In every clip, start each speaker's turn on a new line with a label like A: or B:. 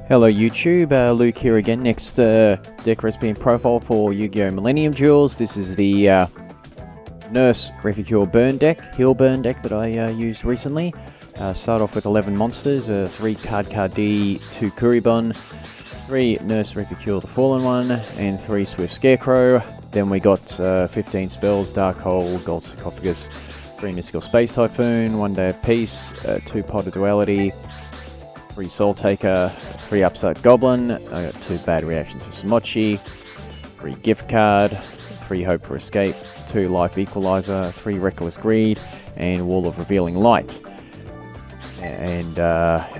A: Hello YouTube, Luke here again. Next deck recipe and profile for Yu-Gi-Oh! Millennium Duels. This is the Nurse Reficule burn deck, heal burn deck that I used recently. Start off with 11 monsters, 3 Cardcar D, 2 Kuribon, 3 Nurse Reficule the Fallen One, and 3 Swift Scarecrow. Then we got 15 spells, Dark Hole, Gold Sarcophagus, 3 Mystical Space Typhoon, 1 Day of Peace, 2 Pot Of Duality, 3 Soul Taker, 3 Upstart Goblin, I got 2 Bad Reaction To Simochi, 3 Gift Card, 3 Hope for Escape, 2 Life Equalizer, 3 Reckless Greed, and Wall of Revealing Light. And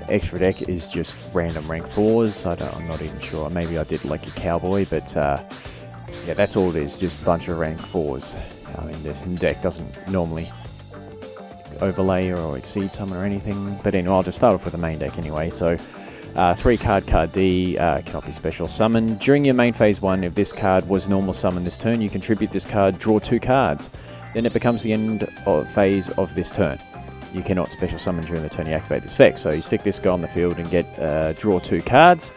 A: extra deck is just random rank 4s. I'm not even sure. Maybe I did like a Cowboy, but yeah, that's all it is. Just a bunch of rank 4s. I mean, the deck doesn't normally overlay or exceed summon or anything. But anyway, I'll just start off with the main deck anyway. So 3 Cardcar D cannot be special summoned. During your main phase 1, if this card was normal summon this turn, you contribute this card, draw 2 cards. Then it becomes the end of phase of this turn. You cannot special summon during the turn you activate this effect. So you stick this guy on the field and get draw 2 cards.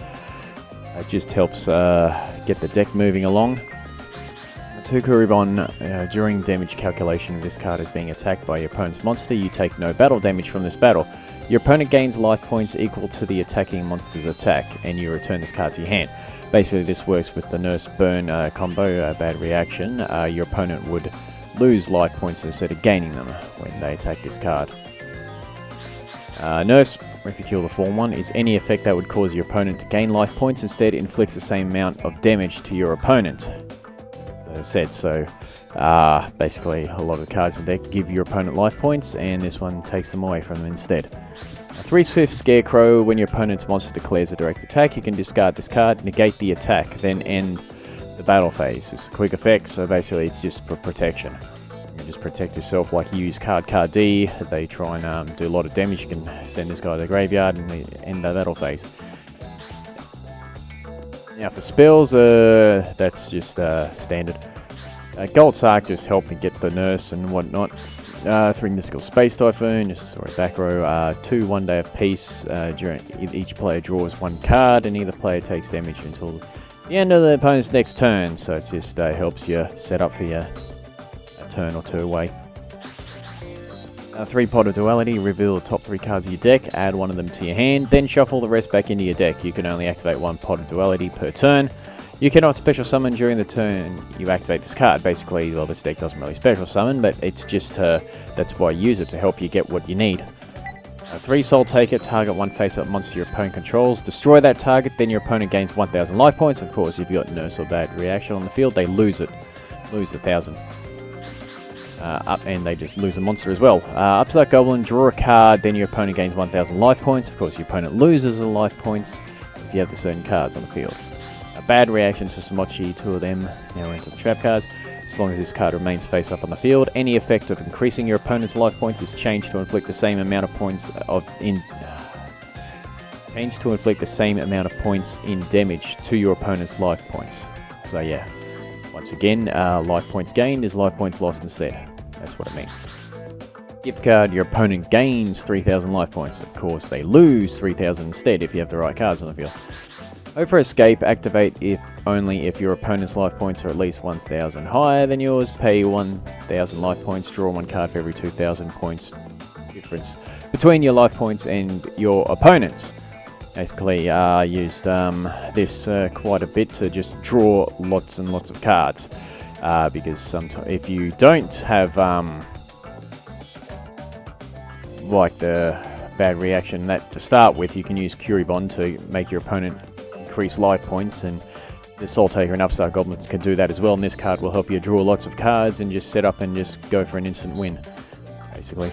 A: It just helps get the deck moving along. 2 Kuribon, during damage calculation, if this card is being attacked by your opponent's monster, you take no battle damage from this battle. Your opponent gains life points equal to the attacking monster's attack, and you return this card to your hand. Basically, this works with the Nurse Burn combo, Bad Reaction. Your opponent would lose life points instead of gaining them when they attack this card. Nurse Reficule the Fallen One is any effect that would cause your opponent to gain life points. Instead, it inflicts the same amount of damage to your opponent. As I said, so basically a lot of the cards in the deck give your opponent life points, and this one takes them away from them instead. 3 Swift Scarecrow, when your opponent's monster declares a direct attack, you can discard this card, negate the attack, then end the battle phase. It's a quick effect, so basically it's just for protection. You just protect yourself like you use Cardcar D. They try and do a lot of damage. You can send this guy to the graveyard and end the battle phase. Now for spells, that's just standard. Gold Sarc just help me get the Nurse and whatnot. 3 Mystical Space Typhoon, just sorry, back row. 2 1 Day of Peace. During each player draws 1 card, and either player takes damage until the end of the opponent's next turn. So it just helps you set up for your turn or 2 away. 3 Pot of Duality, reveal the top 3 cards of your deck, add 1 of them to your hand, then shuffle the rest back into your deck. You can only activate 1 Pot of Duality per turn. You cannot special summon during the turn you activate this card. Basically, well, this deck doesn't really special summon, but it's just that's why I use it, to help you get what you need. 3 Soul Taker, target 1 face-up monster your opponent controls. Destroy that target, then your opponent gains 1,000 life points. Of course, if you've got Nurse or Bad Reaction on the field, they lose it. Lose 1,000. And they just lose a monster as well. Upstart Goblin, draw a card, then your opponent gains 1,000 life points. Of course, your opponent loses the life points if you have the certain cards on the field. A Bad Reaction To Simochi, 2 of them now into the trap cards. As long as this card remains face up on the field, any effect of increasing your opponent's life points is changed to inflict the same amount of points in damage to your opponent's life points. So yeah, once again, life points gained is life points lost instead. That's what it means. Gift card, your opponent gains 3,000 life points. Of course, they lose 3,000 instead if you have the right cards on the field. Hope for Escape, activate only if your opponent's life points are at least 1,000 higher than yours. Pay 1,000 life points, draw 1 card for every 2,000 points difference between your life points and your opponent's. Basically, I used this quite a bit to just draw lots and lots of cards. Because sometimes if you don't have like the Bad Reaction that to start with, you can use Kuribon to make your opponent increase life points, and the Soul Taker and Upstart Goblin can do that as well, and this card will help you draw lots of cards and just set up and just go for an instant win, basically.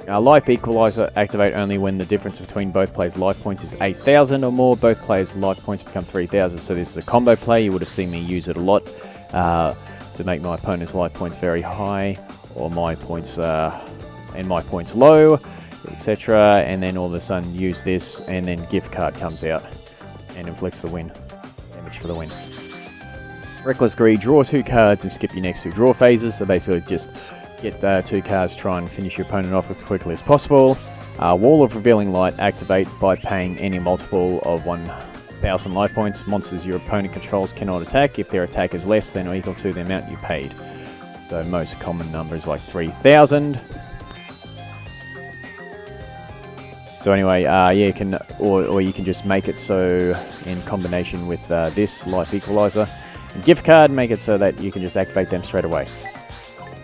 A: Life Equalizer, activate only when the difference between both players' life points is 8,000 or more. Both players' life points become 3,000, so this is a combo play. You would have seen me use it a lot to make my opponent's life points very high, or my points and my points low, etc. And then all of a sudden use this, and then Gift Card comes out and inflicts the win. Damage for the win. Reckless Greed, draw 2 cards and skip your next 2 draw phases. So basically just get 2 cards, try and finish your opponent off as quickly as possible. Wall of Revealing Light, activate by paying any multiple of 1 1,000 life points. Monsters your opponent controls cannot attack if their attack is less than or equal to the amount you paid. So most common number is like 3,000. So anyway, yeah, you can, or you can just make it so in combination with this Life Equalizer and gift card, make it so that you can just activate them straight away.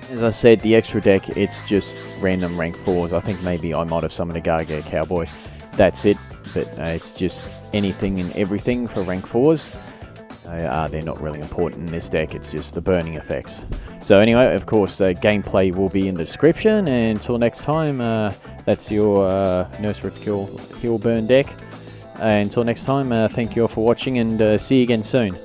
A: As I said, the extra deck, it's just random rank 4s. I think maybe I might have summoned a Gagaga Cowboy. That's it, but it's just anything and everything for rank 4s. They're not really important in this deck, it's just the burning effects. So anyway, of course, gameplay will be in the description, and until next time, that's your Nurse Reficule Heal Burn deck. Until next time, thank you all for watching, and see you again soon.